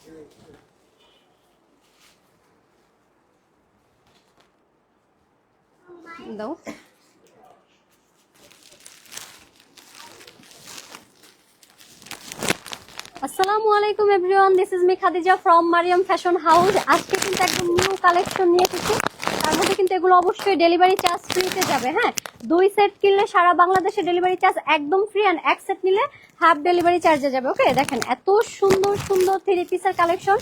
দাও। আসসালামু আলাইকুম everyone, this is me Khadija from Maryam fashion house. আজকে কিন্তু একদম নিউ কালেকশন নিয়ে এসেছি। তার মধ্যে কিন্তু এগুলো অবশ্যই ডেলিভারি চার্জ ফ্রিতে যাবে। হ্যাঁ, 2 সেট কিনলে সারা বাংলাদেশে ডেলিভারি চার্জ একদম ফ্রি, অ্যান্ড 1 সেট নিলে হাফ ডেলিভারি চার্জে যাবে। ওকে, দেখেন এত সুন্দর সুন্দর 3 পিসের কালেকশন।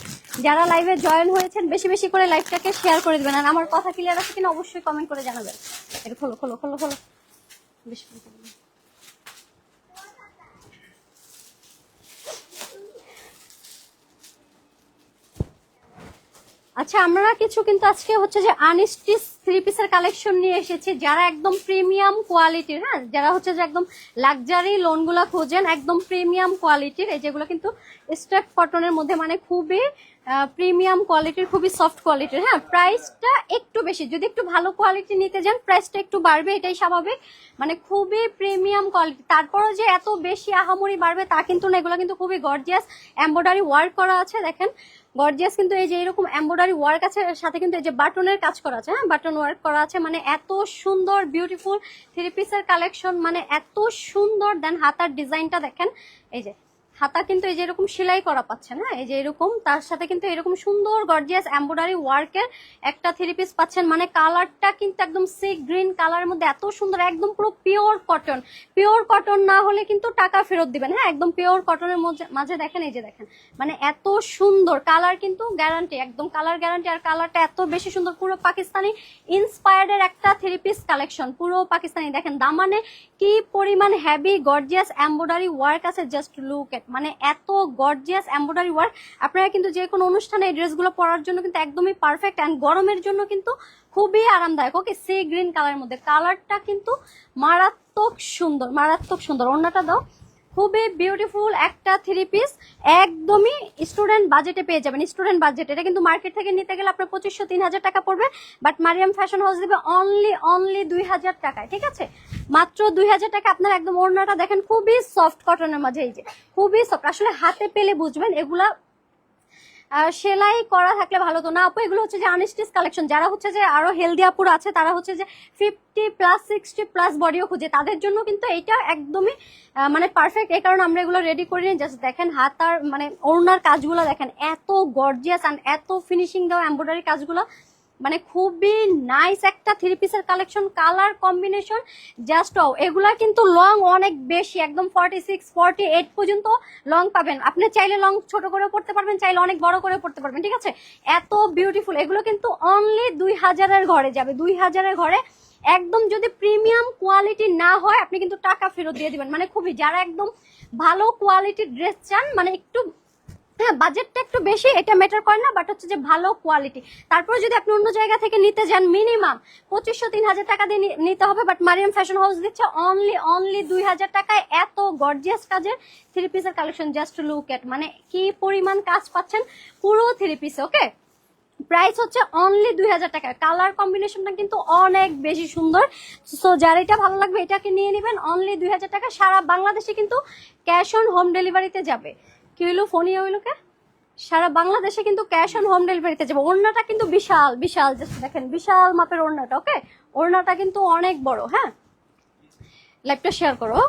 যারা লাইভে জয়েন হয়েছেন বেশি বেশি করে লাইভটাকে শেয়ার করে দিবেন, আর আমার কথা ক্লিয়ার আছে কিনা অবশ্যই কমেন্ট করে জানাবেন। এটা খোলো খোলো খোলো খোলো, বেশি আচ্ছা, আমরা কিছু কিন্তু আজকে হচ্ছে যে আনস্টিচ 3 পিসের কালেকশন নিয়ে এসেছি। যারা একদম প্রিমিয়াম কোয়ালিটির, হ্যাঁ, যারা হচ্ছে যে একদম লাক্সারি লোনগুলা খোঁজেন, একদম প্রিমিয়াম কোয়ালিটির, এই যেগুলো কিন্তু স্ট্রেপ কটনের মধ্যে, মানে খুবই প্রিমিয়াম কোয়ালিটির, খুবই সফট কোয়ালিটির। হ্যাঁ, প্রাইসটা একটু বেশি, যদি একটু ভালো কোয়ালিটি নিতে যান প্রাইসটা একটু বাড়বে, এটাই স্বাভাবিক। মানে খুবই প্রিমিয়াম কোয়ালিটি, তারপরও যে এত বেশি আহামরি বাড়বে তা কিন্তু না। এগুলো কিন্তু খুবই গর্জিয়াস এমব্রয়ডারি ওয়ার্ক করা আছে, দেখেন গর্জিয়াস কিন্তু এই যে এরকম এমব্রয়ডারি ওয়ার্ক আছে, সাথে কিন্তু এই যে বাটনের কাজ করা আছে। হ্যাঁ, বাটন ওয়ার্ক করা আছে, মানে এত সুন্দর বিউটিফুল 3 পিসের কালেকশন, মানে এত সুন্দর। দেন হাতার ডিজাইনটা দেখেন, এই যে হাতা কিন্তু এই যে এরকম সেলাই করা পাচ্ছেন। হ্যাঁ, এই যে এরকম, তার সাথে কিন্তু এরকম সুন্দর গর্জিয়াস এমব্রয়ডারি ওয়ার্কের একটা 3 পিস পাচ্ছেন। মানে কালারটা কিন্তু একদম সি গ্রিন কালারের মধ্যে এত সুন্দর, একদম পুরো পিওর কটন। পিওর কটন না হলে কিন্তু টাকা ফেরত দিবেন। হ্যাঁ, একদম পিওর কটনের মাঝে দেখেন, এই যে দেখেন, মানে এত সুন্দর কালার, কিন্তু গ্যারান্টি, একদম কালার গ্যারান্টি। আর কালারটা এত বেশি সুন্দর, পুরো পাকিস্তানি ইন্সপায়ার্ডের একটা 3 পিস কালেকশন, পুরো পাকিস্তানি। দেখেন দামানে কি পরিমাণ হেভি গর্জিয়াস এমব্রয়ডারি ওয়ার্ক আছে, জাস্ট লুক এট। মানে এত গর্জিয়াস এমব্রয়ডারি ওয়ার্ক, আপনারা কিন্তু যে কোনো অনুষ্ঠানে এই ড্রেসগুলো পরার জন্য কিন্তু একদমই পারফেক্ট, অ্যান্ড গরমের জন্য কিন্তু খুবই আরামদায়ক। ওকে, সি গ্রিন কালারের মধ্যে, কালারটা কিন্তু মারাত্মক সুন্দর, মারাত্মক সুন্দর। ওড়নাটা দাও, খুবই বিউটিফুল একটা 3 পিস, একদমই স্টুডেন্ট বাজেটে পেয়ে যাবেন। স্টুডেন্ট বাজেট, এটা কিন্তু মার্কেট থেকে নিতে গেলে আপনার 2500-3000 টাকা পড়বে, বাট মারিয়াম ফ্যাশন হাউস দেবে অনলি 2000 টাকায়। ঠিক আছে, মাত্র 2000 টাকা। আপনার একদম ওড়নাটা দেখেন, খুবই সফট কটনের মাঝে, এই যে খুবই সফট। আসলে হাতে পেলে বুঝবেন, এগুলা সেলাই করা থাকলে ভালো তো না আপু। এগুলো হচ্ছে যে আনস্টিচ কালেকশন। যারা হচ্ছে যে আরো হেলদি আপুর আছে, তারা হচ্ছে যে 50+, 60+ বডিও খুঁজে, তাদের জন্য কিন্তু এইটা একদমই মানে পারফেক্ট। এই কারণে আমরা এগুলো রেডি করি নি। জাস্ট দেখেন হাতার মানে ওড়নার কাজগুলো দেখেন, এত গর্জিয়াস অ্যান্ড এত ফিনিশিং দেওয়া এমব্রয়ডারি কাজগুলো, মানে খুবই নাইস একটা 3 পিসের কালেকশন। কালার কম্বিনেশন জাস্ট এগুলা কিন্তু লং অনেক বেশি, একদম 46, 48 পর্যন্ত লং পাবেন। আপনি চাইলে লং ছোট করে পড়তে পারবেন, চাইলে অনেক বড় করে পড়তে পারবেন। ঠিক আছে, এত বিউটিফুল। এগুলো কিন্তু অনলি 2000-এর ঘরে যাবে, 2000-এর ঘরে। একদম যদি প্রিমিয়াম কোয়ালিটি না হয় আপনি কিন্তু টাকা ফেরত দিয়ে দিবেন। মানে খুবই, যারা একদম ভালো কোয়ালিটির ড্রেস চান, মানে একটু, হ্যাঁ, বাজেটটা একটু বেশি, এটা ম্যাটার করে না, বাট হচ্ছে যে ভালো কোয়ালিটি। তারপরে যদি আপনি অন্য জায়গা থেকে নিতে যান, মিনিমাম 2500-3000 টাকা দিয়ে নিতে হবে, বাট মারিয়াম ফ্যাশন হাউস দিচ্ছে অনলি 2000 টাকায় এত গর্জিয়াস কাজের 3 পিসের কালেকশন। জাস্ট লুক এট, মানে কি পরিমাণ কাজ পাচ্ছেন পুরো 3 পিসে। ওকে, প্রাইস হচ্ছে অনলি 2000 টাকা। কালার কম্বিনেশনটা কিন্তু অনেক বেশি সুন্দর। সো যার এটা ভালো লাগবে এটাকে নিয়ে নেবেন, অনলি 2000 টাকা। সারা বাংলাদেশে কিন্তু ক্যাশ অন হোম ডেলিভারিতে যাবে। কি হইলো, ফোনই হইলোকে, সারা বাংলাদেশে কিন্তু ক্যাশ অন হোম ডেলিভারিতে যাবে। ওড়নাটা কিন্তু বিশাল বিশাল, জাস্ট দেখেন বিশাল মাপের ওড়নাটা। ওকে, ওড়নাটা কিন্তু অনেক বড়। হ্যাঁ, লাইভটা শেয়ার করো।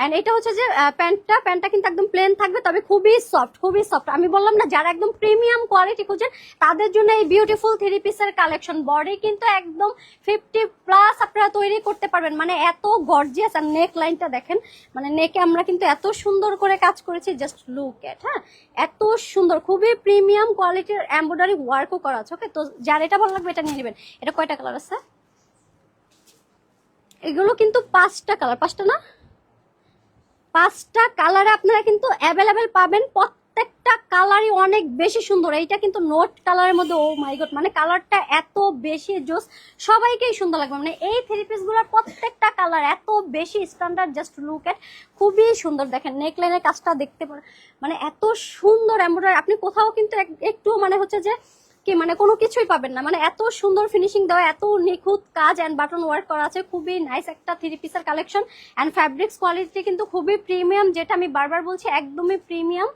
এন্ড এটা হচ্ছে যে প্যান্টটা কিন্তু একদম প্লেন থাকবে, তবে খুবই সফট, খুবই সফট। আমি বললাম না, যারা একদম প্রিমিয়াম কোয়ালিটি খুঁজেন তাদের জন্য এই বিউটিফুল 3 পিসের কালেকশন। বডি কিন্তু একদম 50+ আপনারা তৈরি করতে পারবেন, মানে এত গর্জিয়াস। আর নেক লাইনটা দেখেন, মানে নেকে আমরা কিন্তু এত সুন্দর করে কাজ করেছি, জাস্ট লুক এট। হ্যাঁ, এত সুন্দর, খুবই প্রিমিয়াম কোয়ালিটির এমব্রয়ডারি ওয়ার্কও করা আছে। ওকে, তো যার এটা ভালো লাগবে এটা নিয়ে নেবেন। এটা কয়টা কালার আছে? এগুলো কিন্তু 5টা কালার, 5টা না, 5টা কালারে আপনারা কিন্তু অ্যাভেলেবেল পাবেন। প্রত্যেকটা কালারই অনেক বেশি সুন্দর। এইটা কিন্তু নোট কালারের মধ্যে, ও মাই গড, মানে কালারটা এত বেশি জোস, সবাইকেই সুন্দর লাগবে। মানে এই 3 পিসগুলোর প্রত্যেকটা কালার এত বেশি স্ট্যান্ডার্ড, জাস্ট লুক এট, খুবই সুন্দর। দেখেন নেকলাইনের কাজটা দেখতে পারেন, মানে এত সুন্দর এমব্রয়ডারি। আপনি কোথাও কিন্তু একটু মানে হচ্ছে যে কি, মানে কোনো কিছুই পাবেন না, মানে এত সুন্দর ফিনিশিং দেওয়া, এত নিখুঁত কাজ এন্ড বাটন ওয়ার্ক করা আছে। খুবই নাইস একটা 3 পিসের কালেকশন। এন্ড ফ্যাব্রিক্স কোয়ালিটি কিন্তু খুবই প্রিমিয়াম, যেটা আমি বারবার বলছি, একদমই প্রিমিয়াম।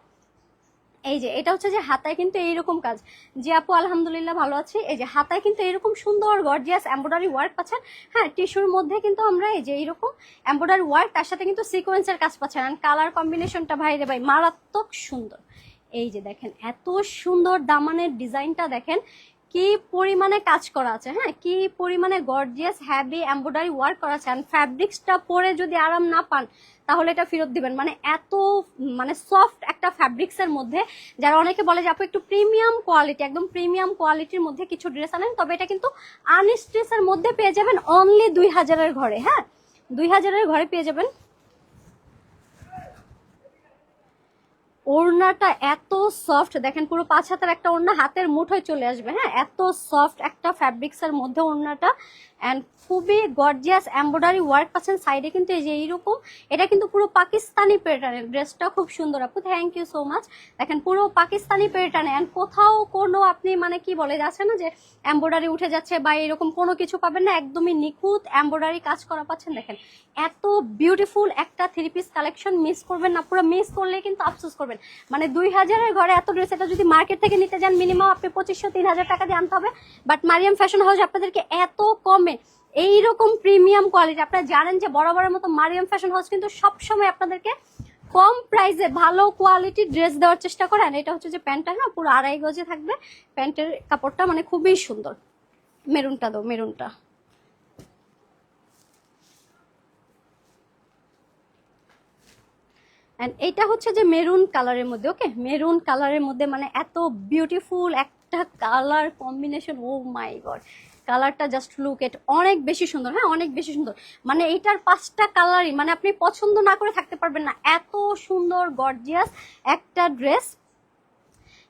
এই যে এটা হচ্ছে যে হাতায় কিন্তু এইরকম কাজ। যে আপু আলহামদুলিল্লাহ ভালো আছি। এই যে হাতায় কিন্তু এরকম সুন্দর গর্জিয়াস এমব্রয়ডারি ওয়ার্ক পাচ্ছেন। হ্যাঁ, টিস্যুর মধ্যে কিন্তু আমরা এই যে এইরকম এমব্রয়ডারি ওয়ার্ক, তার সাথে কিন্তু সিকোয়েন্সের কাজ পাচ্ছেন। আর কালার কম্বিনেশনটা ভাই রে ভাই মারাত্মক সুন্দর। এই যে দেখেন এত সুন্দর দামানের ডিজাইনটা দেখেন, কি পরিমাণে কাজ করা আছে। হ্যাঁ, কি পরিমাণে গর্জিয়াস হ্যাভি এমব্রয়ডারি ওয়ার্ক করা আছে। আর ফ্যাব্রিক্সটা পরে যদি আরাম না পান তাহলে এটা ফেরত দিবেন। মানে এত মানে সফট একটা ফ্যাব্রিক্সের মধ্যে, যারা অনেকে বলে যে আপু একটু প্রিমিয়াম কোয়ালিটি, একদম প্রিমিয়াম কোয়ালিটির মধ্যে কিছু ড্রেস আনেন, তবে এটা কিন্তু আনস্ট্রেসের মধ্যে পেয়ে যাবেন অনলি 2000-এর ঘরে। হ্যাঁ, 2000-এর ঘরে পেয়ে যাবেন। ওড়নাটা এত সফট দেখেন, পুরো 5 হাতের একটা ওড়না হাতের মুঠোয় চলে আসবে। হ্যাঁ, এত সফট একটা ফ্যাব্রিক্সের মধ্যে ওড়নাটা, অ্যান্ড খুবই গর্জিয়াস এমব্রয়ডারি ওয়ার্ক পাচ্ছেন সাইডে কিন্তু এই যে এইরকম। এটা কিন্তু পুরো পাকিস্তানি প্যাটার্নের, ড্রেসটা খুব সুন্দর আপু, থ্যাংক ইউ সো মাচ। দেখেন পুরো পাকিস্তানি প্যাটার্নে, অ্যান্ড কোথাও কোনো আপনি মানে কি বলে যাচ্ছে না যে এমব্রয়ডারি উঠে যাচ্ছে বা এরকম কোনো কিছু পাবেন না, একদমই নিখুঁত এমব্রয়ডারি কাজ করা পাচ্ছেন। দেখেন এত বিউটিফুল একটা 3 পিস কালেকশন মিস করবেন না, পুরো মিস করলে কিন্তু আফসোস করবেন। মানে 2000-এর ঘরে এত ড্রেস, এটা যদি মার্কেট থেকে নিতে যান মিনিমাম আপনি 2500-3000 টাকা দিয়ে আনতে হবে। বাট মারিয়াম ফ্যাশন হাউস আপনাদেরকে এত কমে এইরকম প্রিমিয়াম কোয়ালিটি, আপনারা জানেন যে বরাবরের মতো মারিয়াম ফ্যাশন হাউস কিন্তু সবসময় আপনাদেরকে কম প্রাইসে ভালো কোয়ালিটি ড্রেস দেওয়ার চেষ্টা করেন। এটা হচ্ছে যে প্যান্টটা না পুরো 2.5 গজে থাকবে, প্যান্টের কাপড়টা মানে খুবই সুন্দর। মেরুনটা দাও, মেরুনটা। এন্ড এইটা হচ্ছে যে মেরুন কালারের মধ্যে, ওকে মেরুন কালারের মধ্যে মানে এত বিউটিফুল একটা কালার কম্বিনেশন, ও মাই গড কালারটা জাস্ট লুক এট, অনেক বেশি সুন্দর। হ্যাঁ, অনেক বেশি সুন্দর। মানে এইটার 5টা কালারই মানে আপনি পছন্দ না করে থাকতে পারবেন না, এত সুন্দর গর্জিয়াস একটা ড্রেস,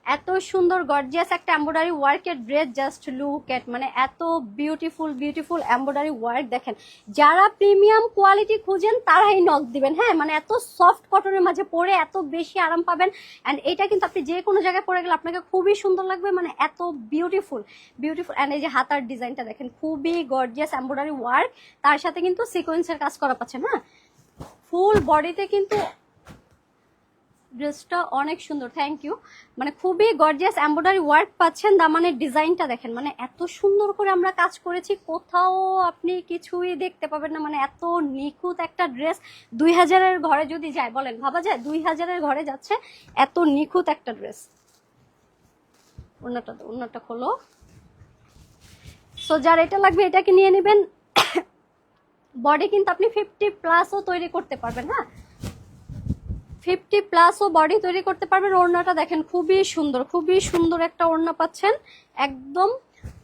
এত সুন্দর গর্জিয়াস একটা এমব্রয়ডারি ওয়ার্কের ড্রেস, জাস্ট লুক এট। মানে এত বিউটিফুল বিউটিফুল এমব্রয়ডারি ওয়ার্ক দেখেন। যারা প্রিমিয়াম কোয়ালিটি খুঁজেন তারাই নক দিবেন। হ্যাঁ, মানে এত সফট কটনের মাঝে পরে এত বেশি আরাম পাবেন। অ্যান্ড এটা কিন্তু আপনি যে কোনো জায়গায় পরে গেলে আপনাকে খুবই সুন্দর লাগবে, মানে এত বিউটিফুল বিউটিফুল। অ্যান্ড এই যে হাতার ডিজাইনটা দেখেন, খুবই গর্জিয়াস এমব্রয়ডারি ওয়ার্ক, তার সাথে কিন্তু সিকোয়েন্সের কাজ করা পাচ্ছেন। হ্যাঁ, ফুল বডিতে কিন্তু ড্রেসটা অনেক সুন্দর, থ্যাংক ইউ। মানে খুবই গর্জিয়াস এমব্রয়ডারি ওয়ার্ক পাচ্ছেন। দামানের ডিজাইনটা দেখেন, মানে এত সুন্দর করে আমরা কাজ করেছি, কোথাও আপনি কিছুই দেখতে পাবেন না। মানে এত নিখুঁত একটা ড্রেস 2000-এর ঘরে যদি যায়, বলেন ভাবা যায় 2000-এর ঘরে যাচ্ছে এত নিখুঁত একটা ড্রেস। ওড়নাটা খোলো। সো যার এটা লাগবে এটাকে নিয়ে নেবেন। বডি কিন্তু আপনি 50+ তৈরি করতে পারবেন। হ্যাঁ, 50+ বডি তৈরি করতে পারবেন। ওড়নাটা দেখেন খুবই সুন্দর, খুবই সুন্দর একটা ওড়না পাচ্ছেন, একদম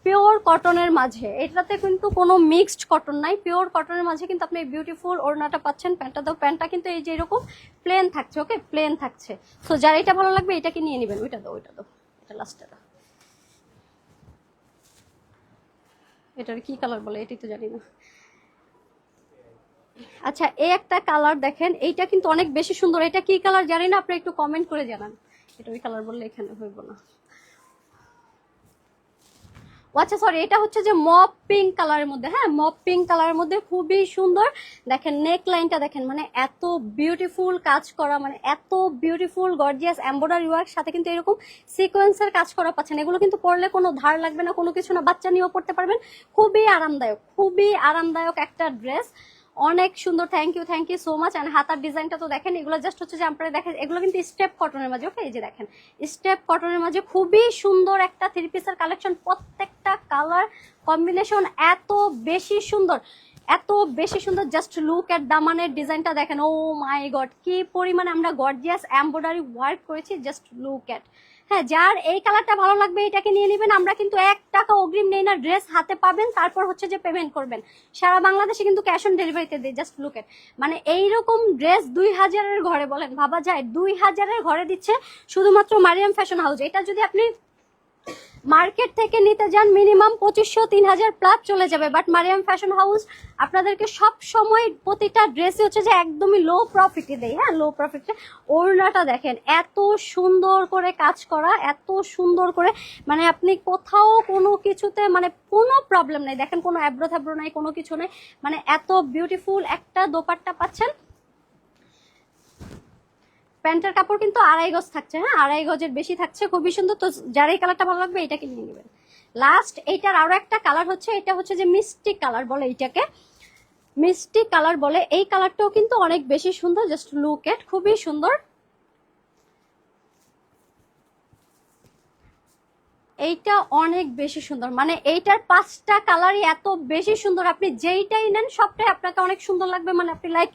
পিওর কটনের মাঝে। এটাতে কিন্তু কোনো মিক্সড কটন নাই, পিওর কটনের মাঝে কিন্তু আপনি বিউটিফুল ওড়নাটা পাচ্ছেন। প্যান্টটা দাও, প্যান্টটা কিন্তু এই যে এরকম প্লেন থাকছে, ওকে প্লেন থাকছে। তো যার এটা ভালো লাগবে এটাকে নিয়ে নেবেন। ওইটা দাও, ওইটা দাও, এটা লাস্টে দাও। এটার কি কালার বলে এটাই তো জানি না। আচ্ছা, এই একটা কালার দেখেন, এইটা কিন্তু অনেক বেশি সুন্দর। এটা কি কালার জানি না, আপনি একটু কমেন্ট করে জানান। এটা ওই কালার বললে এখানে হইব না। আচ্ছা সরি, এটা হচ্ছে যে মপ পিঙ্ক কালারের মধ্যে। হ্যাঁ, মপ পিঙ্ক কালারের মধ্যে খুবই সুন্দর। দেখেন নেক লাইনটা দেখেন, মানে এত বিউটিফুল কাজ করা, মানে এত বিউটিফুল গর্জিয়াস এমব্রয়ডারি ওয়ার্ক, সাথে কিন্তু এরকম সিকোয়েন্সের কাজ করা পাচ্ছেন। এগুলো কিন্তু পরলে কোনো ধার লাগবে না, কোনো কিছু না, বাচ্চা নিয়েও পড়তে পারবেন। খুবই আরামদায়ক, খুবই আরামদায়ক একটা ড্রেস, অনেক সুন্দর। Thank you so much. And হাতার ডিজাইনটা তো দেখেন, এগুলো জাস্ট হচ্ছে যে আপনারা দেখেন, এগুলো কিন্তু স্টেপ কটনের মাঝে, ওকে এই যে দেখেন স্টেপ কটনের মাঝে খুবই সুন্দর একটা 3 পিসের কালেকশন। প্রত্যেকটা কালার কম্বিনেশন এত বেশি সুন্দর, এত বেশি সুন্দর। জাস্ট লুক এট দামানের ডিজাইনটা দেখেন, ও মাই গড কি পরিমাণে আমরা গর্জিয়াস এমব্রয়ডারি ওয়ার্ক করেছি, জাস্ট লুক এট। হ্যাঁ, যার এই কালারটা ভালো লাগবে এটাকে নিয়ে নেবেন। আমরা কিন্তু 1 টাকা অগ্রিম নেই না, ড্রেস হাতে পাবেন তারপর হচ্ছে যে পেমেন্ট করবেন। সারা বাংলাদেশে কিন্তু ক্যাশ অন ডেলিভারিতে দেয়। জাস্ট লুক এট, মানে এইরকম ড্রেস 2000-এর ঘরে, বলেন ভাবা যায় 2000-এর ঘরে দিচ্ছে শুধুমাত্র মারিয়াম ফ্যাশন হাউস। এটা যদি আপনি মার্কেট থেকে নিতে যান মিনিমাম 2500-3000+ চলে যাবে। বাট মারিয়াম ফ্যাশন হাউস আপনাদেরকে সব সময় প্রতিটা ড্রেসই হচ্ছে যে একদমই লো প্রফিটে দেয়। হ্যাঁ, লো প্রফিটে। ওড়নাটা দেখেন এত সুন্দর করে কাজ করা, এত সুন্দর করে, মানে আপনি কোথাও কোনো কিছুতে মানে কোনো প্রবলেম নেই। দেখেন কোনো অ্যাব্রো থ্যাব্রো নাই, কোনো কিছু নেই, মানে এত বিউটিফুল একটা দোপাট্টা পাচ্ছেন। প্যান্টের কাপড় কিন্তু 2.5 গজ থাকছে, হ্যাঁ 2.5 গজের বেশি থাকছে, খুবই সুন্দর। তো যার এই কালারটা ভালো লাগবে এটাকে নিয়ে নেবেন। লাস্ট এইটার আরো একটা কালার হচ্ছে, এটা হচ্ছে যে মিষ্টি কালার বলে, এইটাকে মিষ্টি কালার বলে। এই কালারটাও কিন্তু অনেক বেশি সুন্দর, জাস্ট লুক এট, খুবই সুন্দর। এইটা অনেক বেশি সুন্দর, মানে এইটার 5টা কালারই এত বেশি সুন্দর, আপনি যেইটাই নেন সবটাই আপনাকে অনেক সুন্দর লাগবে। মানে আপনি লাইক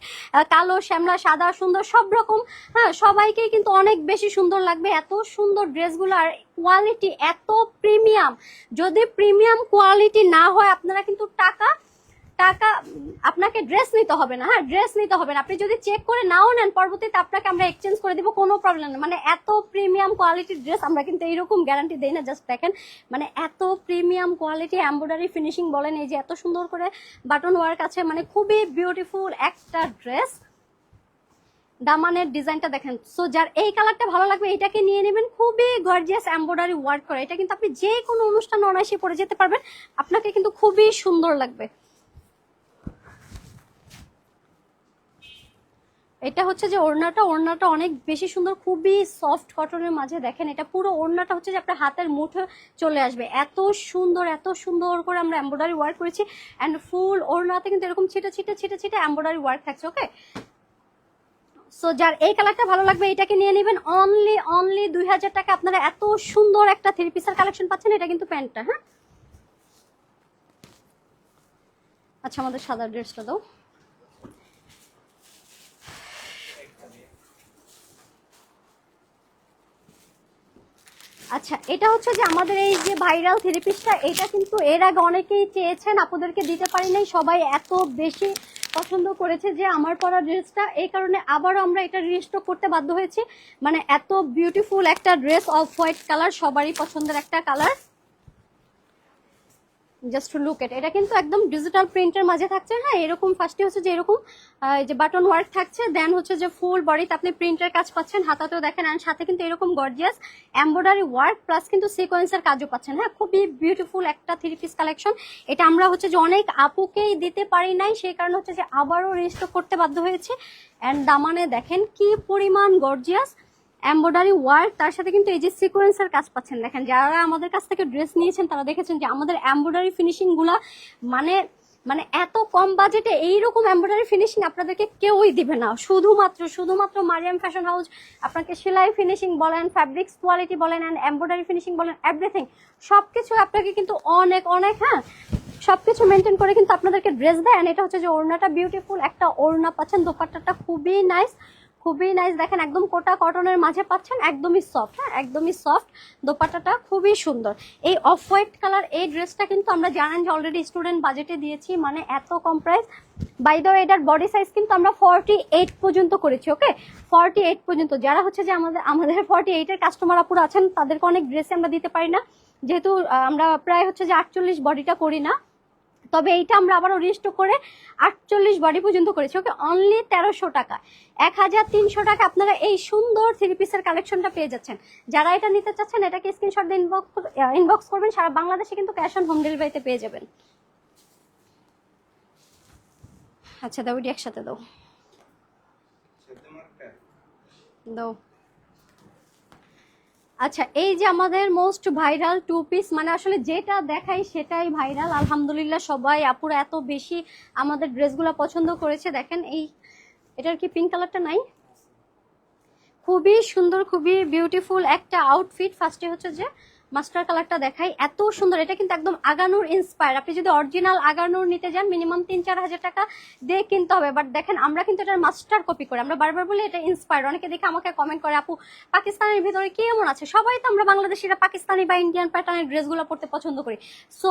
কালো, শ্যামলা, সাদা, সুন্দর সব রকম, হ্যাঁ সবাইকেই কিন্তু অনেক বেশি সুন্দর লাগবে। এত সুন্দর ড্রেসগুলো, আর কোয়ালিটি এত প্রিমিয়াম। যদি প্রিমিয়াম কোয়ালিটি না হয় আপনারা কিন্তু টাকা টাকা আপনাকে ড্রেস নিতে হবে না, হ্যাঁ ড্রেস নিতে হবে না। আপনি যদি চেক করে নাও নেন পরবর্তীতে আপনাকে আমরা এক্সচেঞ্জ করে দিব, কোনো প্রবলেম নেই। মানে এত প্রিমিয়াম কোয়ালিটির ড্রেস আমরা কিন্তু এইরকম গ্যারান্টি দেই না। জাস্ট দেখেন, মানে এত প্রিমিয়াম কোয়ালিটি, এমব্রয়ডারি ফিনিশিং বলেন, এই যে এত সুন্দর করে বাটন ওয়ার্ক আছে, মানে খুবই বিউটিফুল একটা ড্রেস। দামানের ডিজাইনটা দেখেন। সো যার এই কালারটা ভালো লাগবে এটাকে নিয়ে নেবেন, খুবই গর্জিয়াস এমব্রয়ডারি ওয়ার্ক করে। এটা কিন্তু আপনি যে কোনো অনুষ্ঠান অনায়াসে পরে যেতে পারবেন, আপনাকে কিন্তু খুবই সুন্দর লাগবে। এটা হচ্ছে যে ওড়নাটা অনেক বেশি সুন্দর, খুবই সফট কটনের মাঝে। দেখেন এটা পুরো ওড়নাটা হচ্ছে যে আপনার হাতের মুঠো চলে আসবে, এত সুন্দর করে আমরা এমব্রয়ডারি ওয়ার্ক করেছি। অ্যান্ড ফুল ওড়নাতে কিন্তু এরকম ছিটে ছিটে এমব্রয়ডারি ওয়ার্ক থাকছে। ওকে, সো যার এই কালারটা ভালো লাগবে এটাকে নিয়ে নেবেন। অনলি 2000 টাকা আপনারা এত সুন্দর একটা 3 পিসের কালেকশন পাচ্ছেন। এটা কিন্তু প্যান্টটা, হ্যাঁ আচ্ছা আমাদের সাদা ড্রেসটা দাও। আচ্ছা এটা হচ্ছে যে আমাদের এই যে ভাইরাল 3 পিসটা, এটা কিন্তু এর আগে অনেকেই চেয়েছেন, আপনাদেরকে দিতে পারি নাই, সবাই এত বেশি পছন্দ করেছে যে আমার পরা ড্রেসটা, এই কারণে আবারও আমরা এটা রিস্টক করতে বাধ্য হয়েছি। মানে এত বিউটিফুল একটা ড্রেস, অফ হোয়াইট কালার, সবারই পছন্দের একটা কালার। জাস্ট লুক এট, এটা কিন্তু একদম ডিজিটাল প্রিন্টের মাঝে থাকছে, হ্যাঁ এরকম ফার্স্টে হচ্ছে যে এরকম যে বাটন ওয়ার্ক থাকছে, দেন হচ্ছে যে ফুল বডিতে আপনি প্রিন্টের কাজ পাচ্ছেন, হাতাতেও দেখেন, আর সাথে কিন্তু এরকম গর্জিয়াস এমব্রয়ডারি ওয়ার্ক প্লাস কিন্তু সিকোয়েন্সের কাজও পাচ্ছেন। হ্যাঁ খুবই বিউটিফুল একটা 3 পিস কালেকশন। এটা আমরা হচ্ছে যে অনেক আপুকেই দিতে পারি নাই, সেই কারণে হচ্ছে যে আবারও রিস্টক করতে বাধ্য হয়েছে। অ্যান্ড দামানে দেখেন কি পরিমাণ গর্জিয়াস এমব্রয়ডারি ওয়ার্ক, তার সাথে কিন্তু এই যে সিকোয়েন্সের কাজ পাচ্ছেন। দেখেন যারা আমাদের কাছ থেকে ড্রেস নিয়েছেন তারা দেখেছেন যে আমাদের এমব্রয়ডারি ফিনিশিং গুলা মানে মানে এত কম বাজেটে এইরকম এমব্রয়ডারি ফিনিশিং আপনাদেরকে কেউই দিবে না। শুধুমাত্র মারিয়াম ফ্যাশন হাউস আপনাকে সেলাই ফিনিশিং বলেন, ফ্যাব্রিক্স কোয়ালিটি বলেন, অ্যান্ড এমব্রয়ডারি ফিনিশিং বলেন, এভরিথিং সবকিছু আপনাকে কিন্তু অনেক হ্যাঁ সবকিছু মেনটেন করে কিন্তু আপনাদেরকে ড্রেস দেয়। অ্যান্ড এটা হচ্ছে যে ওড়নাটা বিউটিফুল একটা ওড়না পাচ্ছেন, দোপাট্টাটা খুবই নাইস, দেখেন একদম কোটা কটনের মাঝে পাচ্ছেন, একদমই সফট, হ্যাঁ একদমই সফট। দোপাট্টাটা খুবই সুন্দর। এই অফ হোয়াইট কালার এই ড্রেসটা কিন্তু আমরা জানেন যে অলরেডি স্টুডেন্ট বাজেটে দিয়েছি, মানে এত কম প্রাইস। বাই দ্য ওয়ে এটার বডি সাইজ কিন্তু আমরা 48 পর্যন্ত করেছি। ওকে 48 পর্যন্ত। যারা হচ্ছে যে আমাদের 48 এর কাস্টমার আপুরা আছেন তাদেরকে অনেক ড্রেসে আমরা দিতে পারি না, যেহেতু আমরা প্রায় হচ্ছে যে 48 বডিটা করি না। তবে এইটা আমরা আবারও রিস্টক করে 48 বডি পর্যন্ত করেছি। ওকে অনলি 1300 টাকা, 1300 টাকা আপনারা এই সুন্দর 3 পিসের কালেকশনটা পেয়ে যাচ্ছেন। যারা এটা নিতে চাচ্ছেন এটাকে স্ক্রিনশট দিয়ে ইনবক্স করবেন, সারা বাংলাদেশে কিন্তু ক্যাশ অন হোম ডেলিভারিতে পেয়ে যাবেন। আচ্ছা দাও, এটি একসাথে দাও দাও। আচ্ছা এই যে আমাদের মোস্ট ভাইরাল 2 পিস, মানে আসলে যেটা দেখাই সেটাই ভাইরাল। আলহামদুলিল্লাহ সবাই আপুরা এত বেশি আমাদের ড্রেসগুলো পছন্দ করেছে। দেখেন এটার কি পিঙ্ক কালারটা নাই, খুবই সুন্দর, খুবই বিউটিফুল একটা আউটফিট। ফার্স্টে হচ্ছে যে মাস্টার কালারটা দেখাই, এত সুন্দর। এটা কিন্তু একদম আগানুর ইন্সপায়ার। আপনি যদি অরিজিনাল আগানুর নিতে যান মিনিমাম 3-4 হাজার টাকা দিয়ে কিনতে হবে, বাট দেখেন আমরা কিন্তু এটার মাস্টার কপি করি। আমরা বারবার বলি এটা ইন্সপায়ার। অনেকে দেখে আমাকে কমেন্ট করে আপু পাকিস্তানের ভিতরে কি এমন আছে, সবাই তো আমরা বাংলাদেশিরা পাকিস্তানি বা ইন্ডিয়ান প্যাটার্নের ড্রেসগুলো পরতে পছন্দ করি। সো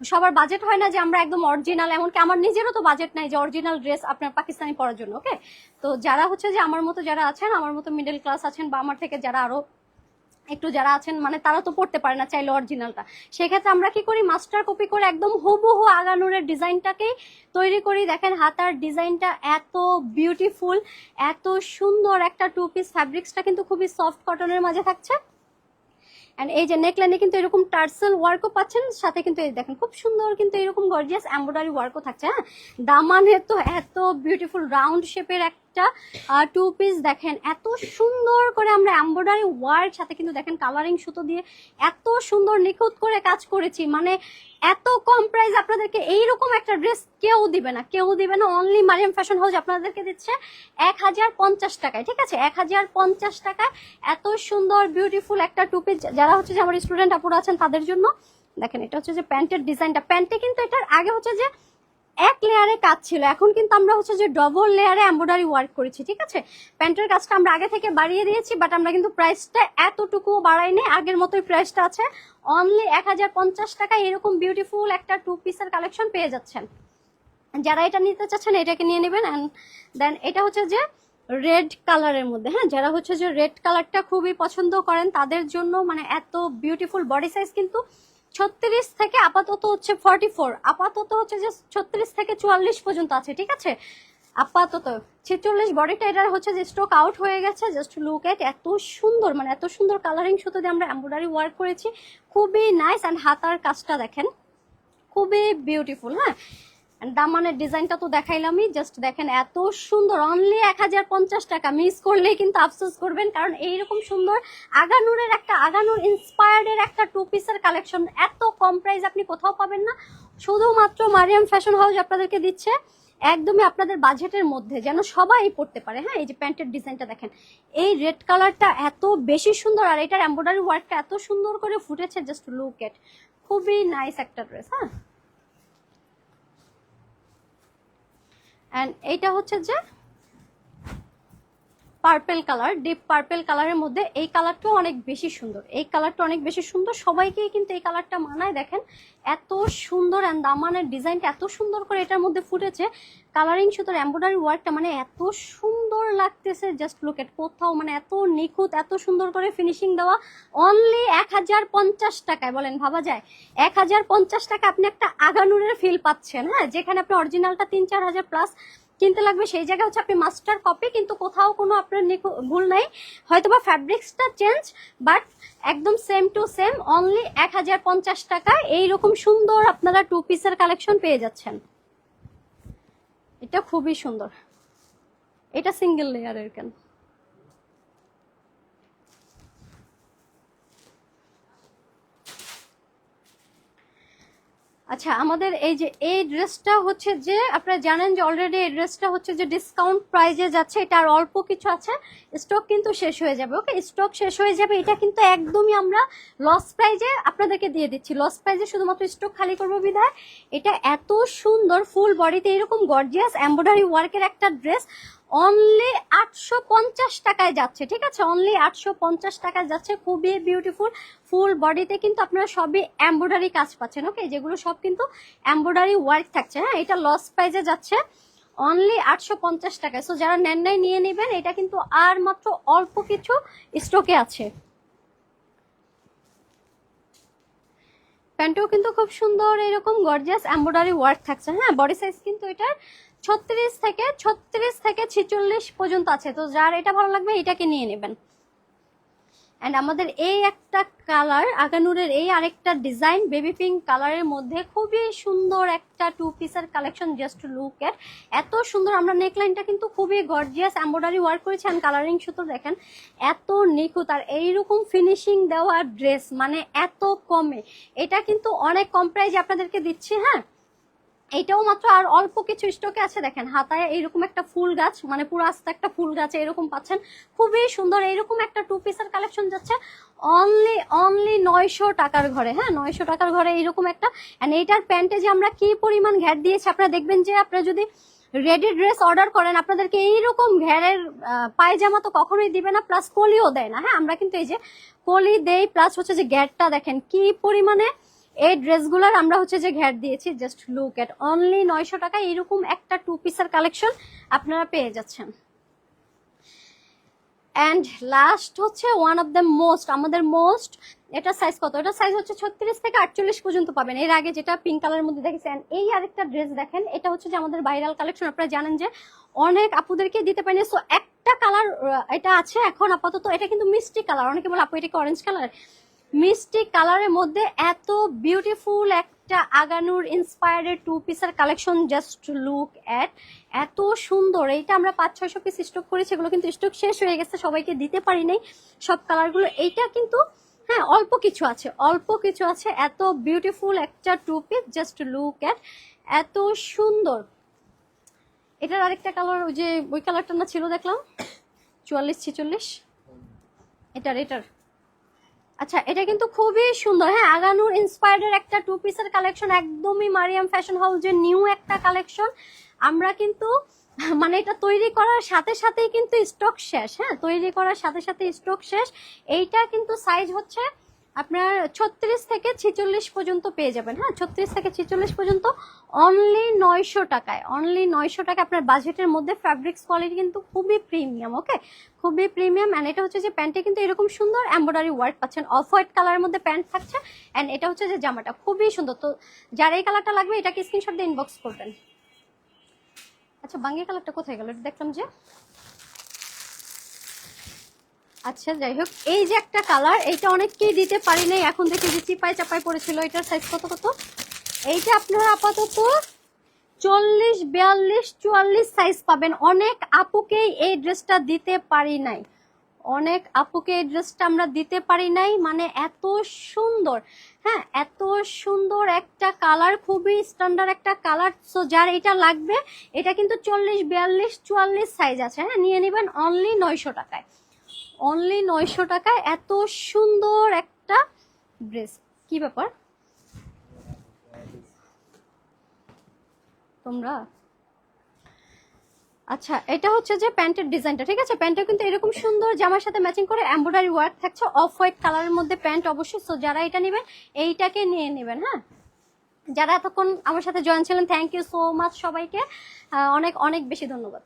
সবার বাজেট হয় না যে আমরা একদম অরিজিনাল, এমনকি আমার নিজেরও তো বাজেট নাই যে অরিজিনাল ড্রেস আপনার পাকিস্তানি পরার জন্য। ওকে তো যারা হচ্ছে যে আমার মতো যারা আছেন, আমার মতো মিডল ক্লাস আছেন, বা আমার থেকে যারা আরো একটু যারা আছেন, মানে তারা তো পড়তে পারে না চাইলে অরিজিনালটা, সেক্ষেত্রে আমরা কি করি মাস্টার কপি করে একদম হুবহু আগানুরের ডিজাইনটাকেই তৈরি করি। দেখেন হাতার ডিজাইনটা এত বিউটিফুল, এত সুন্দর একটা 2 পিস। ফ্যাব্রিক্সটা কিন্তু খুবই সফট কটনের মাঝে থাকছে। এন্ড এই যে নেকলাইনে কিন্তু এরকম টার্সেল ওয়ার্কও পাচ্ছেন, সাথে কিন্তু এই দেখেন খুব সুন্দর কিন্তু এরকম গর্জিয়াস এমব্রয়ডারি ওয়ার্কও থাকছে। হ্যাঁ দামানের তো এত বিউটিফুল রাউন্ড শেপের একটা টু পিস দেখেন, এত সুন্দর করে আমরা এমব্রয়ডারি ওয়ার্ক সাথে কিন্তু দেখেন কালারিং সুতো দিয়ে এত সুন্দর নিখুঁত করে কাজ করেছি। মানে এত কম প্রাইস আপনাদেরকে এইরকম একটা ড্রেস কেউ দিবে না, কেউ দিবে না। অনলি মারিয়াম ফ্যাশন হাউস আপনাদেরকে দিচ্ছে 1050 টাকায়, ঠিক আছে? 1050 টাকায় এত সুন্দর বিউটিফুল একটা টু পিস। যারা হচ্ছে যে আমার স্টুডেন্ট আপুরা আছেন তাদের জন্য দেখেন, এটা হচ্ছে যে প্যান্টের ডিজাইনটা। প্যান্টে কিন্তু এটার আগে হচ্ছে যে এক লেয়ারে কাজ ছিল, এখন কিন্তু আমরা হচ্ছে যে ডবল লেয়ারে এমব্রয়ডারি ওয়ার্ক করেছি, ঠিক আছে? প্যান্টের কাজটা আমরা আগে থেকে বাড়িয়ে দিয়েছি, বাট আমরা কিন্তু প্রাইসটা এতটুকুও বাড়াইনি, আগের মতোই প্রাইসটা আছে। অনলি 1050 টাকায় এরকম বিউটিফুল একটা টু পিসের কালেকশন পেয়ে যাচ্ছেন। যারা এটা নিতে চাচ্ছেন এটাকে নিয়ে নেবেন। অ্যান্ড দেন এটা হচ্ছে যে রেড কালারের মধ্যে, হ্যাঁ, যারা হচ্ছে যে রেড কালারটা খুবই পছন্দ করেন তাদের জন্য মানে এত বিউটিফুল। বডি সাইজ কিন্তু 36 থেকে আপাতত হচ্ছে 44, আপাতত হচ্ছে যে 36 থেকে 44 পর্যন্ত আছে, ঠিক আছে? আপাতত 46 বডিটা এটার হচ্ছে যে স্টক আউট হয়ে গেছে। জাস্ট লুক এট, এত সুন্দর, মানে এত সুন্দর কালারিং সুতো দিয়ে আমরা এমব্রয়ডারি ওয়ার্ক করেছি, খুবই নাইস। অ্যান্ড হাতার কাজটা দেখেন খুবই বিউটিফুল, হ্যাঁ। দামানের ডিজাইনটা তো দেখাইলামই, জাস্ট দেখেন এত সুন্দর। অনলি 1050 টাকা, মিস করলেই কিন্তু আফসোস করবেন, কারণ এইরকম সুন্দর আগানুরের একটা আগানুর ইন্সপায়ার্ডের একটা টু পিসের কালেকশন এত কম প্রাইস আপনি কোথাও পাবেন না। শুধুমাত্র মারিয়াম ফ্যাশন হাউস আপনাদেরকে দিচ্ছে একদমই আপনাদের বাজেটের মধ্যে, যেন সবাই পড়তে পারে। হ্যাঁ, এই যে প্যান্টের ডিজাইনটা দেখেন, এই রেড কালারটা এত বেশি সুন্দর, আর এটার এমব্রয়ডারি ওয়ার্কটা এত সুন্দর করে ফুটেছে, জাস্ট লুক এট, খুবই নাইস একটা ড্রেস। হ্যাঁ, অ্যান্ড এইটা হচ্ছে যে পার্পেল কালার, ডিপ পার্পেল কালারের মধ্যে এই কালারটাও অনেক বেশি সুন্দর, এই কালারটা অনেক বেশি সুন্দর, সবাইকেই কিন্তু এই কালারটা মানায়। দেখেন এত সুন্দর, অ্যান্ড দামানের ডিজাইনটা এত সুন্দর করে এটার মধ্যে ফুটেছে, কালারিং সুতোর এমব্রয়ডারি ওয়ার্কটা মানে এত সুন্দর লাগতেছে, জাস্ট লুক এট, কোথাও মানে এত নিখুঁত, এত সুন্দর করে ফিনিশিং দেওয়া। অনলি 1050 টাকায়, বলেন ভাবা যায়? 1050 টাকা আপনি একটা আগানুরের ফিল পাচ্ছেন। হ্যাঁ, যেখানে আপনি অরিজিনালটা 3-4 হাজার প্লাস কিনতে লাগবে, সেই জায়গায় হচ্ছে আপনি মাস্টার কপি, কিন্তু কোথাও কোনো আপনার ভুল নাই, হয়তোবা ফ্যাব্রিক্সটা চেঞ্জ, বাট একদম সেম টু সেম। অনলি 1050 টাকায় এইরকম সুন্দর আপনারা টু পিসের কালেকশন পেয়ে যাচ্ছেন। এটা খুবই সুন্দর, এটা সিঙ্গেল লেয়ারের কেন। আচ্ছা, আমাদের এই যে এই ড্রেসটা হচ্ছে যে আপনারা জানেন যে অলরেডি এই ড্রেসটা হচ্ছে যে ডিসকাউন্ট প্রাইজে যাচ্ছে, এটা আর অল্প কিছু আছে, স্টক কিন্তু শেষ হয়ে যাবে। ওকে, স্টক শেষ হয়ে যাবে, এটা কিন্তু একদমই আমরা লস প্রাইজে আপনাদেরকে দিয়ে দিচ্ছি, লস প্রাইজে শুধুমাত্র স্টক খালি করবো বিদায়। এটা এত সুন্দর ফুল বডিতে এরকম গর্জিয়াস এমব্রয়ডারি ওয়ার্কের একটা ড্রেস অনলি 850 টাকায় যাচ্ছে, ঠিক আছে? অনলি 850 টাকায় যাচ্ছে, খুবই বিউটিফুল ফুল বডিতে কিন্তু আপনারা সবই এমব্রয়ডারি কাজ পাচ্ছেন। ওকে, যেগুলো সব কিন্তু এমব্রয়ডারি ওয়ার্ক থাকছে। হ্যাঁ, এটা লস প্রাইসে যাচ্ছে অনলি 850 টাকায়। সো যারা নেন নাই নিয়ে নেবেন, এটা কিন্তু আর মাত্র অল্প কিছু স্টকে আছে। প্যান্টও কিন্তু খুব সুন্দর এরকম গর্জিয়াস এমব্রয়ডারি ওয়ার্ক থাকছে। হ্যাঁ, বডি সাইজ কিন্তু এটার 36 থেকে 46 পর্যন্ত আছে। তো যার এটা ভালো লাগবে এটাকে নিয়ে নেবেন। অ্যান্ড আমাদের এই একটা কালার আগানুরের এই আরেকটা ডিজাইন বেবি পিঙ্ক কালারের মধ্যে খুবই সুন্দর একটা টু পিসের কালেকশন, জাস্ট লুক এট, এত সুন্দর। আমরা নেকলাইনটা কিন্তু খুবই গর্জিয়াস এমব্রয়ডারি ওয়ার্ক করেছি, অ্যান্ড কালারিং সুতো দেখেন এত নিখুঁত, আর এইরকম ফিনিশিং দেওয়া ড্রেস মানে এত কমে, এটা কিন্তু অনেক কম প্রাইজে আপনাদেরকে দিচ্ছি। হ্যাঁ, এইটাও মাত্র আর অল্প কিছু স্টকে আছে। দেখেন হাতায় এইরকম একটা ফুল গাছ, মানে পুরো আস্তে একটা ফুল গাছ এরকম পাচ্ছেন, খুবই সুন্দর। এইরকম একটা টু পিসের কালেকশন যাচ্ছে অনলি 900 টাকার ঘরে। হ্যাঁ, 900 টাকার ঘরে এইরকম একটা। এন্ড এইটার প্যান্টে যে আমরা কি পরিমাণ ঘ্যাট দিয়েছি আপনারা দেখবেন, যে আপনারা যদি রেডি ড্রেস অর্ডার করেন আপনাদেরকে এইরকম ঘেরের পায়জামা তো কখনোই দিবে না, প্লাস কলিও দেয় না। হ্যাঁ, আমরা কিন্তু এই যে কলি দেই, প্লাস হচ্ছে যে ঘ্যাটটা দেখেন কি পরিমাণে এই ড্রেসগুলোর আমরা হচ্ছে যে ঘ্যাট দিয়েছি। জাস্ট লুক এট, অনলি 900 টাকায় এরকম একটা টু পিসের কালেকশন আপনারা পেয়ে যাচ্ছেন। অ্যান্ড লাস্ট হচ্ছে ওয়ান অফ দ্য মোস্ট, আমাদের মোস্ট, এটা সাইজ কত? এটা সাইজ হচ্ছে 36 থেকে 48 পর্যন্ত পাবেন। এর আগে যেটা পিঙ্ক কালারের মধ্যে দেখেছেন, এই আরেকটা ড্রেস দেখেন, এটা হচ্ছে যে আমাদের ভাইরাল কালেকশন। আপনারা জানেন যে অনেক আপুদেরকে দিতে পারেন। সো একটা কালার এটা আছে এখন আপাতত, এটা কিন্তু মিষ্টি কালার। অনেকে বলে আপু এটা কি অরেঞ্জ কালার? মিষ্টি কালারের মধ্যে এত বিউটিফুল একটা আগানুর ইন্সপায়ার্ড 2 পিসের কালেকশন, জাস্ট লুক এট, এত সুন্দর। এইটা আমরা 500-600 পিস স্টক করেছি, এগুলো কিন্তু স্টক শেষ হয়ে গেছে, সবাইকে দিতে পারি নাই সব কালারগুলো। এইটা কিন্তু হ্যাঁ অল্প কিছু আছে, অল্প কিছু আছে। এত বিউটিফুল একটা 2 পিস, জাস্ট লুক এট, এত সুন্দর। এটার আরেকটা কালার ওই যে ওই কালারটা না ছিল দেখলাম 44-46, এটার আচ্ছা এটা কিন্তু খুবই সুন্দর। হ্যাঁ আগানুর ইন্সপায়ার্ড একটা 2 পিসের কালেকশন, একদমই মারিয়াম ফ্যাশন হাউসের নিউ একটা কালেকশন। আমরা কিন্তু মানে এটা তৈরি করার সাথে সাথেই কিন্তু স্টক শেষ। হ্যাঁ তৈরি করার সাথে সাথে স্টক শেষ। এইটা কিন্তু সাইজ হচ্ছে আপনার 36 থেকে 46 পর্যন্ত পেয়ে যাবেন। হ্যাঁ 36 থেকে 46 পর্যন্ত, অনলি 900 টাকায়, অনলি 900 টাকা আপনার বাজেটের মধ্যে। ফ্যাব্রিক্স কোয়ালিটি কিন্তু খুবই প্রিমিয়াম, ওকে খুবই প্রিমিয়াম। অ্যান্ড এটা হচ্ছে যে প্যান্টে কিন্তু এরকম সুন্দর এমব্রয়ডারি ওয়ার্ক পাচ্ছেন, অফ হোয়াইট কালারের মধ্যে প্যান্ট থাকছে। অ্যান্ড এটা হচ্ছে যে জামাটা খুবই সুন্দর। তো যার এই কালারটা লাগবে এটাকে স্ক্রিনশট দিয়ে ইনবক্স করবেন। আচ্ছা বাঙ্গি কালারটা কোথায় গেল, এটা দেখলাম যে। আচ্ছা যাই হোক, এই যে একটা কালার, এইটা অনেককেই দিতে পারি নাই, এখন দেখি যে চিপায় চাপায় পড়েছিল। এটার সাইজ কত কত? এইটা আপনারা আপাতত 40, 42, 44 সাইজ পাবেন। অনেক আপুকেই এই ড্রেসটা দিতে পারি নাই, অনেক আপুকে এই ড্রেসটা আমরা দিতে পারি নাই, মানে এত সুন্দর। হ্যাঁ এত সুন্দর একটা কালার, খুবই স্ট্যান্ডার্ড একটা কালার। সো যার এটা লাগবে, এটা কিন্তু 40, 42, 44 সাইজ আছে। হ্যাঁ নিয়ে নেবেন অনলি 900 টাকায়, অনলি 900 টাকায়। এত সুন্দর একটা ড্রেস। কি ব্যাপার তোমরা? আচ্ছা এটা হচ্ছে যে প্যান্টের ডিজাইনটা, ঠিক আছে। প্যান্টটা কিন্তু এরকম সুন্দর, জামার সাথে ম্যাচিং করে এমব্রয়ডারি ওয়ার্ক থাকছে, অফ হোয়াইট কালারের মধ্যে প্যান্ট অবশ্যই। সো যারা এটা নেবেন এইটাকে নিয়ে নেবেন। হ্যাঁ যারা এতক্ষণ আমার সাথে জয়েন ছিলেন, থ্যাংক ইউ সো মাচ সবাইকে, অনেক অনেক বেশি ধন্যবাদ।